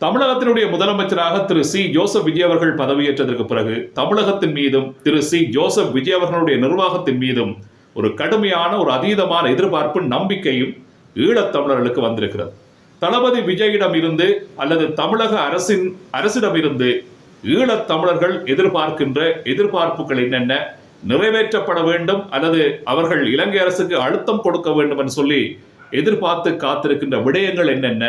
தமிழகத்தினுடைய முதலமைச்சராக திரு C Joseph Vijay அவர்கள் பதவியேற்றதற்கு பிறகு தமிழகத்தின் மீதும் திரு சி ஜோசப் விஜய் அவர்களுடைய நிர்வாகத்தின் மீதும் ஒரு கடுமையான ஒரு அதீதமான எதிர்பார்ப்பு நம்பிக்கையும் ஈழத்தமிழர்களுக்கு வந்திருக்கிறது. தளபதி விஜயிடம் இருந்து அல்லது தமிழக அரசிடம் இருந்து ஈழத்தமிழர்கள் எதிர்பார்க்கின்ற எதிர்பார்ப்புகள் என்னென்ன, நிறைவேற்றப்பட வேண்டும் அல்லது அவர்கள் இலங்கை அரசுக்கு அழுத்தம் கொடுக்க வேண்டும் என்று சொல்லி எதிர்பார்த்து காத்திருக்கின்ற விடயங்கள் என்னென்ன,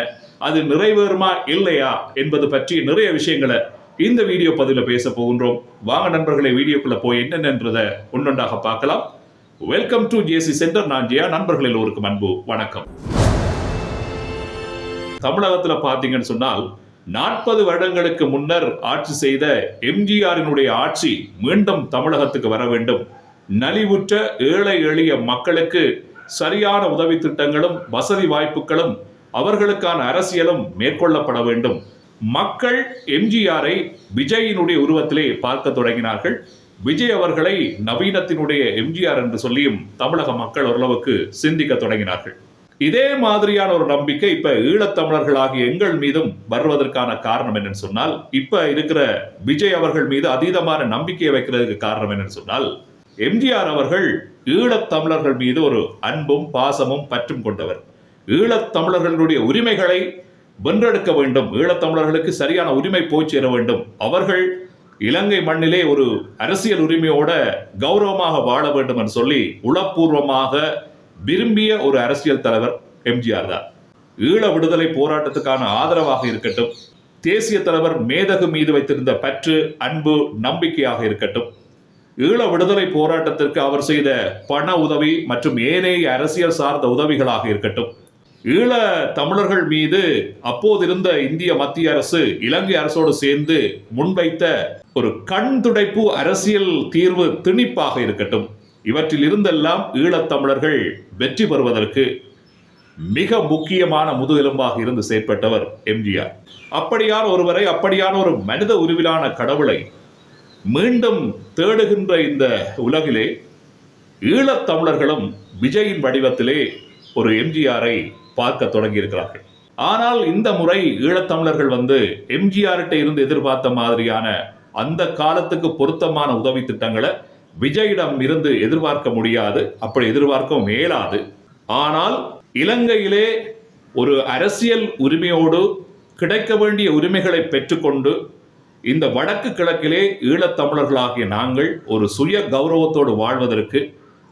அது நிறைவேறுமா இல்லையா என்பது பற்றி நிறைய விஷயங்களை இந்த வீடியோ பதிவில் பேச போகின்றோம். வாங்க நண்பர்களை, வீடியோக்குள்ள போய் என்னென்னன்றதை ஒன்றொன்றாக பார்க்கலாம். Welcome to JC centre. நான் ஜெயா. நண்பர்கள் எல்லோருக்கும் அன்பு வணக்கம். தமிழகத்தில் பார்த்தீங்கன்னு சொன்னால் 40 வருடங்களுக்கு முன்னர் ஆட்சி செய்த எம்ஜிஆரினுடைய ஆட்சி மீண்டும் தமிழகத்துக்கு வர வேண்டும். நலிவுற்ற ஏழை எளிய மக்களுக்கு சரியான உதவி திட்டங்களும் வசதி வாய்ப்புகளும் அவர்களுக்கான அரசியலும் மேற்கொள்ளப்பட வேண்டும். மக்கள் எம்ஜிஆரை விஜயினுடைய உருவத்திலே பார்க்க தொடங்கினார்கள். விஜய் அவர்களை நவீனத்தினுடைய எம்ஜிஆர் என்று சொல்லியும் தமிழக மக்கள் ஓரளவுக்கு சிந்திக்க தொடங்கினார்கள். இதே மாதிரியான ஒரு நம்பிக்கை இப்ப ஈழத்தமிழர்களாகிய எங்கள் மீதும் வருவதற்கான காரணம் என்னன்னு சொன்னால், இப்ப இருக்கிற விஜய் அவர்கள் மீது அதீதமான நம்பிக்கையை வைக்கிறதுக்கு காரணம் என்னன்னு சொன்னால், எம்ஜிஆர் அவர்கள் ஈழத்தமிழர்கள் மீது ஒரு அன்பும் பாசமும் பற்றும் கொண்டவர். ஈழத்தமிழர்களுடைய உரிமைகளை வென்றெடுக்க வேண்டும், ஈழத்தமிழர்களுக்கு சரியான உரிமை போய் சேர வேண்டும், அவர்கள் இலங்கை மண்ணிலே ஒரு அரசியல் உரிமையோட கௌரவமாக வாழ வேண்டும் என்று சொல்லி உளப்பூர்வமாக விரும்பிய ஒரு அரசியல் தலைவர் எம்ஜிஆர் தான். ஈழ விடுதலை போராட்டத்துக்கான ஆதரவாக இருக்கட்டும், தேசிய தலைவர் மேதகு மீது வைத்திருந்த பற்று, அன்பு, நம்பிக்கையாக இருக்கட்டும், ஈழ விடுதலை போராட்டத்திற்கு அவர் செய்த பண உதவி மற்றும் ஏனைய அரசியல் சார்ந்த உதவிகளாக இருக்கட்டும், ஈழ தமிழர்கள் மீது அப்போதிருந்த இந்திய மத்திய அரசு இலங்கை அரசோடு சேர்ந்து முன்வைத்த ஒரு கண் துடைப்பு அரசியல் தீர்வு திணிப்பாக இருக்கட்டும், இவற்றில் இருந்தெல்லாம் ஈழத்தமிழர்கள் வெற்றி பெறுவதற்கு மிக முக்கியமான முதுகெலும்பாக இருந்து செயற்பட்டவர் எம்ஜிஆர். அப்படியான ஒருவரை, அப்படியான ஒரு மனித உருவிலான கடவுளை மீண்டும் தேடுகின்ற இந்த உலகிலே ஈழத்தமிழர்களும் விஜயின் வடிவத்திலே ஒரு எம்ஜிஆரை பார்க்க தொடங்கி இருக்கிறார்கள். ஆனால் இந்த முறை ஈழத்தமிழர்கள் எம்ஜிஆர்கிட்ட இருந்து எதிர்பார்த்த மாதிரியான அந்த காலத்துக்கு பொருத்தமான உதவி திட்டங்களை விஜயிடம் இருந்து எதிர்பார்க்க முடியாது, அப்படி எதிர்பார்க்கவும் இயலாது. ஆனால் இலங்கையிலே ஒரு அரசியல் உரிமையோடு கிடைக்க வேண்டிய உரிமைகளை பெற்றுக்கொண்டு இந்த வடக்கு கிழக்கிலே ஈழத்தமிழர்களாகிய நாங்கள் ஒரு சுய கௌரவத்தோடு வாழ்வதற்கு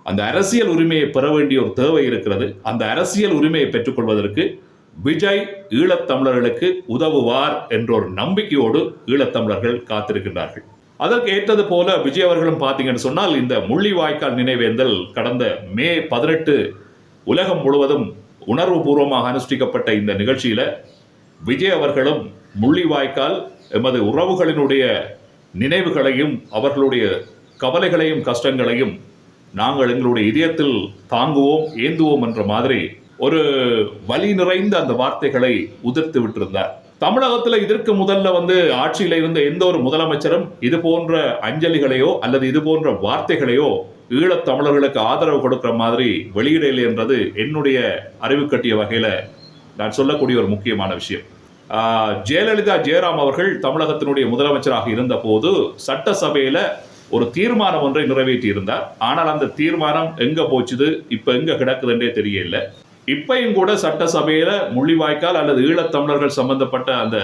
அந்த அரசியல் உரிமையை பெற வேண்டிய ஒரு தேவை இருக்கிறது. அந்த அரசியல் உரிமையை பெற்றுக்கொள்வதற்கு விஜய் ஈழத்தமிழர்களுக்கு உதவுவார் என்ற ஒரு நம்பிக்கையோடு ஈழத்தமிழர்கள் காத்திருக்கின்றார்கள். அதற்கு ஏற்றது போல விஜய் அவர்களும் பார்த்தீங்கன்னு சொன்னால், இந்த முள்ளிவாய்க்கால் நினைவேந்தல் கடந்த மே 18 உலகம் முழுவதும் உணர்வு பூர்வமாக அனுஷ்டிக்கப்பட்ட இந்த நிகழ்ச்சியில விஜய் அவர்களும் முள்ளிவாய்க்கால் எமது உறவுகளினுடைய நினைவுகளையும் அவர்களுடைய கவலைகளையும் கஷ்டங்களையும் நாங்கள் எங்களுடைய இதயத்தில் தாங்குவோம், ஏந்துவோம் என்ற மாதிரி ஒரு வலி நிறைந்த அந்த வார்த்தைகளை உதிர்த்து விட்டிருந்தார். தமிழகத்தில் இதற்கு முதல்ல ஆட்சியில் இருந்த எந்த ஒரு முதலமைச்சரும் இது போன்ற அஞ்சலிகளையோ அல்லது இது போன்ற வார்த்தைகளையோ ஈழத்தமிழர்களுக்கு ஆதரவு கொடுக்கிற மாதிரி வெளியிடலை என்றது என்னுடைய அறிவு கட்டிய வகையில நான் சொல்லக்கூடிய ஒரு முக்கியமான விஷயம். ஜெயலலிதா ஜெயராம் அவர்கள் தமிழகத்தினுடைய முதலமைச்சராக இருந்த போது சட்டசபையில ஒரு தீர்மானம் ஒன்றை நிறைவேற்றி இருந்தார். ஆனால் அந்த தீர்மானம் எங்க போச்சுது, இப்ப எங்க கிடக்குதுன்றே தெரியல. இப்பையும் கூட சட்டசபையில முள்ளிவாய்க்கால் அல்லது ஈழத்தமிழர்கள் சம்பந்தப்பட்ட அந்த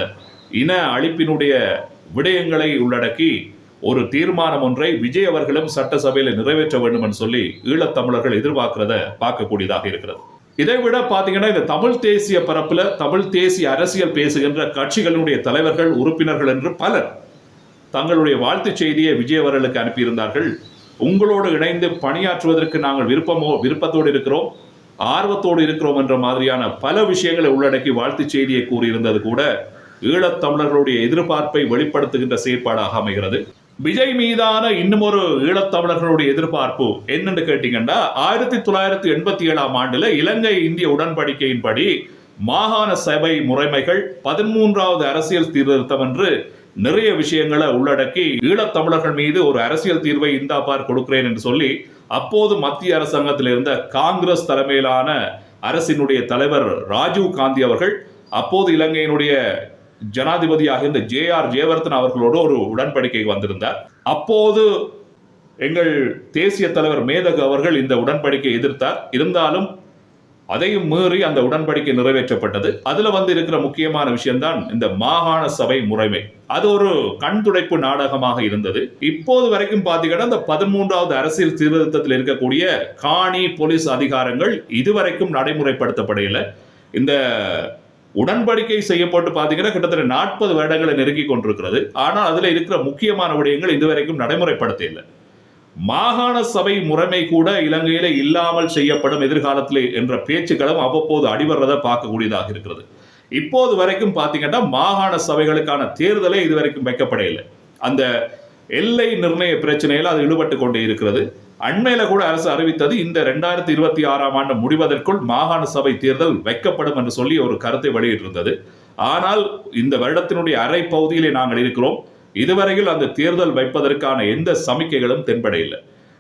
இன அழிப்பினுடைய விடயங்களை உள்ளடக்கி ஒரு தீர்மானம் ஒன்றை விஜய் அவர்களும் சட்டசபையில நிறைவேற்ற வேண்டும் என்று சொல்லி ஈழத்தமிழர்கள் எதிர்பார்க்கிறத பார்க்கக்கூடியதாக இருக்கிறது. இதைவிட பாத்தீங்கன்னா, இந்த தமிழ் தேசிய பரப்புல தமிழ் தேசிய அரசியல் பேசுகின்ற கட்சிகளுடைய தலைவர்கள், உறுப்பினர்கள் என்று பலர் தங்களுடைய வாழ்த்து செய்தியை விஜய் அவர்களுக்கு அனுப்பியிருந்தார்கள். உங்களோடு இணைந்து பணியாற்றுவதற்கு நாங்கள் விருப்பத்தோடு இருக்கிறோம், ஆர்வத்தோடு இருக்கிறோம் என்ற மாதிரியான பல விஷயங்களை உள்ளடக்கி வாழ்த்து செய்தியை கூறியிருந்தது கூட ஈழத்தமிழர்களுடைய எதிர்பார்ப்பை வெளிப்படுத்துகின்ற செயற்பாடாக அமைகிறது. விஜய் மீதான இன்னும் ஒரு ஈழத்தமிழர்களுடைய எதிர்பார்ப்பு என்னன்னு கேட்டீங்கன்னா, 1987ஆம் ஆண்டுல இலங்கை இந்திய உடன்படிக்கையின்படி மாகாண சபை முறைமைகள் 13வது அரசியல் சீர்திருத்தம் என்று நிறைய விஷயங்களை உள்ளடக்கி ஈழத்தமிழர்கள் மீது ஒரு அரசியல் தீர்வை இந்தாப்பார் கொடுக்கிறேன் என்று சொல்லி அப்போது மத்திய அரசாங்கத்தில் இருந்த காங்கிரஸ் தலைமையிலான அரசினுடைய தலைவர் ராஜீவ் காந்தி அவர்கள் அப்போது இலங்கையினுடைய ஜனாதிபதியாக இருந்த ஜே.ஆர். ஜெயவர்தன அவர்களோடு ஒரு உடன்படிக்கை வந்திருந்தார். அப்போது எங்கள் தேசிய தலைவர் மேதகு அவர்கள் இந்த உடன்படிக்கை எதிர்த்தார். இருந்தாலும் அதையும் மீறி அந்த உடன்படிக்கை நிறைவேற்றப்பட்டது. அதுல இருக்கிற முக்கியமான விஷயம்தான் இந்த மாகாண சபை முறைமை. அது ஒரு கண் துடைப்பு நாடகமாக இருந்தது. இப்போது வரைக்கும் பாத்தீங்கன்னா இந்த 13வது அரசியல் சீர்திருத்தத்தில் இருக்கக்கூடிய காணி போலீஸ் அதிகாரங்கள் இதுவரைக்கும் நடைமுறைப்படுத்தப்படையில. இந்த உடன்படிக்கை செய்யப்பட்டு பாத்தீங்கன்னா கிட்டத்தட்ட 40 வருடங்களை நெருங்கி கொண்டிருக்கிறது. ஆனால் அதுல இருக்கிற முக்கியமான விடயங்கள் இதுவரைக்கும் நடைமுறைப்படுத்த இல்லை. மாகாண சபை முறைமை கூட இலங்கையில இல்லாமல் செய்யப்படும் எதிர்காலத்தில் என்ற பேச்சுக்களும் அவ்வப்போது அடிவர்றதை பார்க்கக்கூடியதாக இருக்கிறது. இப்போது வரைக்கும் பாத்தீங்கன்னா மாகாண சபைகளுக்கான தேர்தலே இதுவரைக்கும் வைக்கப்படையில்லை. அந்த எல்லை நிர்ணய பிரச்சனையில் அது ஈடுபட்டு கொண்டே இருக்கிறது. அண்மையில கூட அரசு அறிவித்தது இந்த 2026ஆம் ஆண்டு முடிவதற்குள் மாகாண சபை தேர்தல் வைக்கப்படும் என்று சொல்லி ஒரு கருத்தை வெளியிட்டிருந்தது. ஆனால் இந்த வருடத்தினுடைய அரை பகுதியிலே நாங்கள் இருக்கிறோம். இதுவரையில் அந்த தேர்தல் வைப்பதற்கான எந்த சமிக்கைகளும் தென்படையில்லை.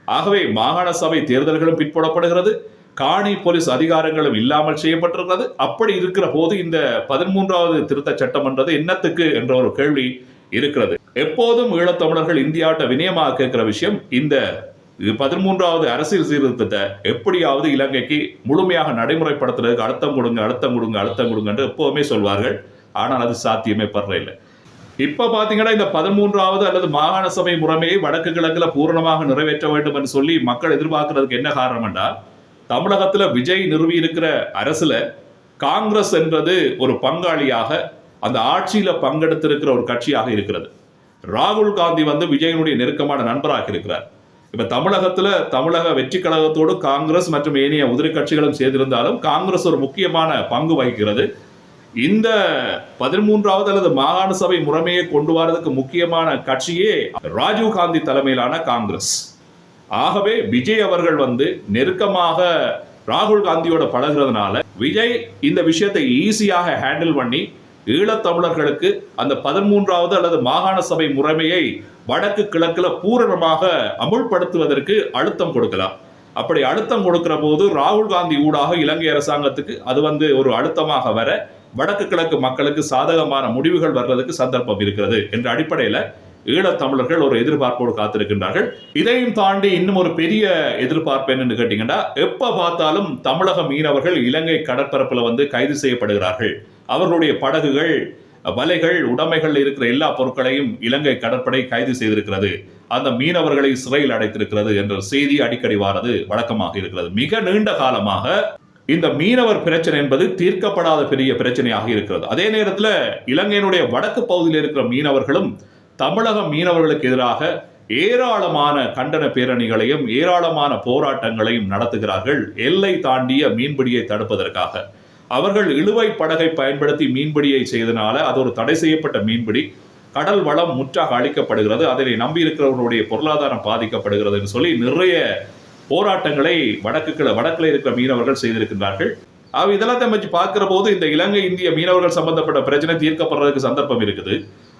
ஆகவே மாகாண சபை தேர்தல்களும் பிற்போடப்படுகிறது, காணி போலீஸ் அதிகாரங்களும் இல்லாமல் செய்யப்பட்டிருக்கிறது. அப்படி இருக்கிற போது இந்த 13வது திருத்த சட்டம் என்றது என்னத்துக்கு என்ற ஒரு கேள்வி இருக்கிறது. எப்போதும் ஈழத்தமிழர்கள் இந்தியாட்ட வினயமாக கேட்கிற விஷயம், இந்த 13வது அரசியல் சீர்திருத்தத்தை எப்படியாவது இலங்கைக்கு முழுமையாக நடைமுறைப்படுத்துறதுக்கு அழுத்தம் கொடுங்க என்று எப்போவுமே சொல்வார்கள். ஆனால் அது சாத்தியமே படுறதில்லை. இப்ப பாத்தீங்கன்னா இந்த 13வது அல்லது மாகாண சபை முறைமையை வடக்கு கிழக்குல பூரணமாக நிறைவேற்ற வேண்டும் என்று சொல்லி மக்கள் எதிர்பார்க்கிறதுக்கு என்ன காரணம் என்றால், தமிழகத்துல விஜய் நிறுவி இருக்கிற அரசுல காங்கிரஸ் என்பது ஒரு பங்காளியாக அந்த ஆட்சியில பங்கெடுத்திருக்கிற ஒரு கட்சியாக இருக்கிறது. ராகுல் காந்தி விஜயனுடைய நெருக்கமான நண்பராக இருக்கிறார். இப்ப தமிழகத்துல தமிழக வெற்றி கழகத்தோடு காங்கிரஸ் மற்றும் ஏனைய உதிரி கட்சிகளும் சேர்ந்திருந்தாலும் காங்கிரஸ் ஒரு முக்கியமான பங்கு வகிக்கிறது. இந்த 13வது அல்லது மாகாண சபை முறைமையை கொண்டு வரதுக்கு முக்கியமான கட்சியே ராஜீவ் காந்தி தலைமையிலான காங்கிரஸ். ஆகவே விஜய் அவர்கள் நெருக்கமாக ராகுல் காந்தியோட பழகிறதுனால விஜய் இந்த விஷயத்தை ஈஸியாக ஹேண்டில் பண்ணி ஈழத்தமிழர்களுக்கு அந்த 13வது அல்லது மாகாண சபை முறைமையை வடக்கு கிழக்குல பூரணமாக அமுல்படுத்துவதற்கு அழுத்தம் கொடுக்கலாம். அப்படி அழுத்தம் கொடுக்கிற போது ராகுல் காந்தி ஊடாக இலங்கை அரசாங்கத்துக்கு அது ஒரு அழுத்தமாக வர வடக்கு கிழக்கு மக்களுக்கு சாதகமான முடிவுகள் வர்றதுக்கு சந்தர்ப்பம் இருக்கிறது என்ற அடிப்படையில் ஈழத்தமிழர்கள் ஒரு எதிர்பார்ப்போடு காத்திருக்கின்றார்கள். இதையும் தாண்டி இன்னும் ஒரு பெரிய எதிர்பார்ப்பு என்னன்னு கேட்டீங்கன்னா, எப்ப பார்த்தாலும் தமிழக மீனவர்கள் இலங்கை கடற்பரப்புல கைது செய்யப்படுகிறார்கள். அவர்களுடைய படகுகள், வலைகள், உடைமைகள் இருக்கிற எல்லா பொருட்களையும் இலங்கை கடற்படை கைது செய்திருக்கிறது. அந்த மீனவர்களை சிறையில் அடைத்திருக்கிறது என்ற செய்தி அடிக்கடி வாரது வழக்கமாக இருக்கிறது. மிக நீண்ட காலமாக இந்த மீனவர் பிரச்சனை என்பது தீர்க்கப்படாத பெரிய பிரச்சனையாக இருக்கிறது. அதே நேரத்தில் இலங்கையினுடைய வடக்கு பகுதியில் இருக்கிற மீனவர்களும் தமிழக மீனவர்களுக்கு எதிராக ஏராளமான கண்டன பேரணிகளையும் ஏராளமான போராட்டங்களையும் நடத்துகிறார்கள். எல்லை தாண்டிய மீன்பிடியை தடுப்பதற்காக அவர்கள் இழுவை படகை பயன்படுத்தி மீன்பிடியை செய்தனால அது ஒரு தடை செய்யப்பட்ட மீன்பிடி. கடல் வளம் முற்றாக அளிக்கப்படுகிறது. அதனை நம்பி இருக்கிறவர்களுடைய பொருளாதாரம் பாதிக்கப்படுகிறது என்று சொல்லி நிறைய போராட்டங்களை வடக்கில் இருக்கிற மீனவர்கள் செய்திருக்கின்றார்கள். இதெல்லாம் வச்சு பார்க்கிற போது இந்த இலங்கை இந்திய மீனவர்கள் சம்பந்தப்பட்ட பிரச்சனை தீர்க்கப்படுறதுக்கு சந்தர்ப்பம் இருக்குது.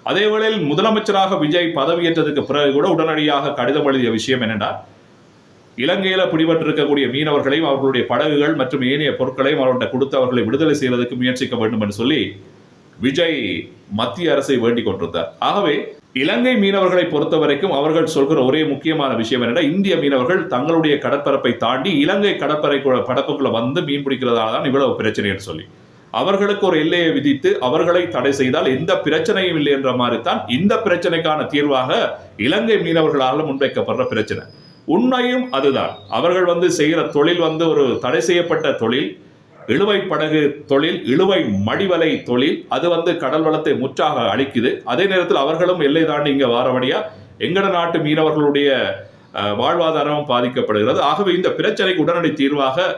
அதே வேளையில் முதலமைச்சராக விஜய் பதவியேற்றதுக்கு பிறகு கூட உடனடியாக கடிதம் எழுதிய விஷயம் என்னன்னா, இலங்கையில பிடிபட்டிருக்கக்கூடிய மீனவர்களையும் அவர்களுடைய படகுகள் மற்றும் ஏனைய பொருட்களையும் அவர்கிட்ட கொடுத்து அவர்களை விடுதலை செய்வதற்கு முயற்சிக்க வேண்டும் என்று சொல்லி விஜய் மத்திய அரசை வேண்டிக் கொண்டிருந்தார். ஆகவே இலங்கை மீனவர்களை பொறுத்த வரைக்கும் அவர்கள் சொல்கிற ஒரே முக்கியமான விஷயம் என்னன்னா, இந்திய மீனவர்கள் தங்களுடைய கடற்பரப்பை தாண்டி இலங்கை படப்புக்குள்ள மீன் பிடிக்கிறதால தான் இவ்வளவு பிரச்சனை என்று சொல்லி அவர்களுக்கு ஒரு எல்லையை விதித்து அவர்களை தடை செய்தால் எந்த பிரச்சனையும் இல்லை என்ற மாதிரி தான் இந்த பிரச்சனைக்கான தீர்வாக இலங்கை மீனவர்களால் முன்வைக்கப்படுற பிரச்சனை. உண்மையும் அதுதான். அவர்கள் செய்கிற தொழில் ஒரு தடை செய்யப்பட்ட தொழில், இழுவை படகு தொழில், இழுவை மடிவலை தொழில். அது கடல் வளத்தை முற்றாக அழிக்குது. அதே நேரத்தில் அவர்களும் எல்லை தாண்டி இங்க வாரபடியா எங்கட நாட்டு மீனவர்களுடைய வாழ்வாதாரமும் பாதிக்கப்படுகிறது. ஆகவே இந்த பிரச்சனைக்கு உடனடி தீர்வாக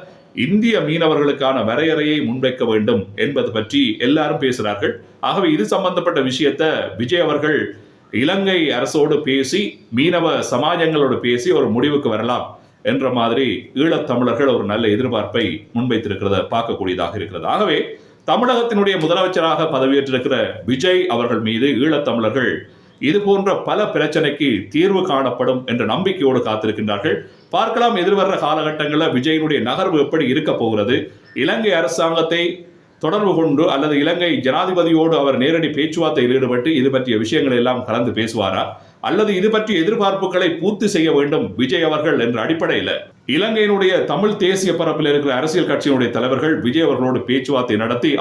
இந்திய மீனவர்களுக்கான வரையறையை முன்வைக்க வேண்டும் என்பது பற்றி எல்லாரும் பேசுகிறார்கள். ஆகவே இது சம்பந்தப்பட்ட விஷயத்தை விஜய் அவர்கள் இலங்கை அரசோடு பேசி மீனவ சமாஜங்களோடு பேசி ஒரு முடிவுக்கு வரலாம் என்ற மாதிரி ஈழத்தமிழர்கள் ஒரு நல்ல எதிர்பார்ப்பை முன்வைத்திருக்கிறத பார்க்கக்கூடியதாக இருக்கிறது. ஆகவே தமிழகத்தினுடைய முதலமைச்சராக பதவியேற்றிருக்கிற விஜய் அவர்கள் மீது ஈழத்தமிழர்கள் இது போன்ற பல பிரச்சனைக்கு தீர்வு காணப்படும் என்ற நம்பிக்கையோடு காத்திருக்கின்றார்கள். பார்க்கலாம் எதிர்வர்ற காலகட்டங்களில் விஜயனுடைய நகர்வு எப்படி இருக்க போகிறது. இலங்கை அரசாங்கத்தை தொடர்பு கொண்டு அல்லது இலங்கை ஜனாதிபதியோடு அவர் நேரடி பேச்சுவார்த்தையில் ஈடுபட்டு இது பற்றிய விஷயங்களை எல்லாம் கலந்து பேசுவாரா, அல்லது இது பற்றிய எதிர்பார்ப்புகளை பூர்த்தி செய்ய வேண்டும் விஜய் அவர்கள் என்ற அடிப்படையில் இலங்கையினுடைய தமிழ் தேசிய பரப்பில் இருக்கிற அரசியல் கட்சியினுடைய தலைவர்கள் விஜய் அவர்களோடு பேச்சுவார்த்தை நடத்தி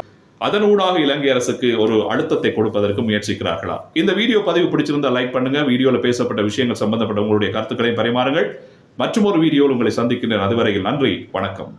அதனூடாக இலங்கை அரசுக்கு ஒரு அழுத்தத்தை கொடுப்பதற்கு முயற்சிக்கிறார்களா? இந்த வீடியோ பதிவு பிடிச்சிருந்தா லைக் பண்ணுங்க. வீடியோவில் பேசப்பட்ட விஷயங்கள் சம்பந்தப்பட்ட உங்களுடைய கருத்துக்களை பரிமாறுங்கள். மற்றும் ஒரு வீடியோவில் உங்களை சந்திக்கின்றேன். அதுவரையில் நன்றி, வணக்கம்.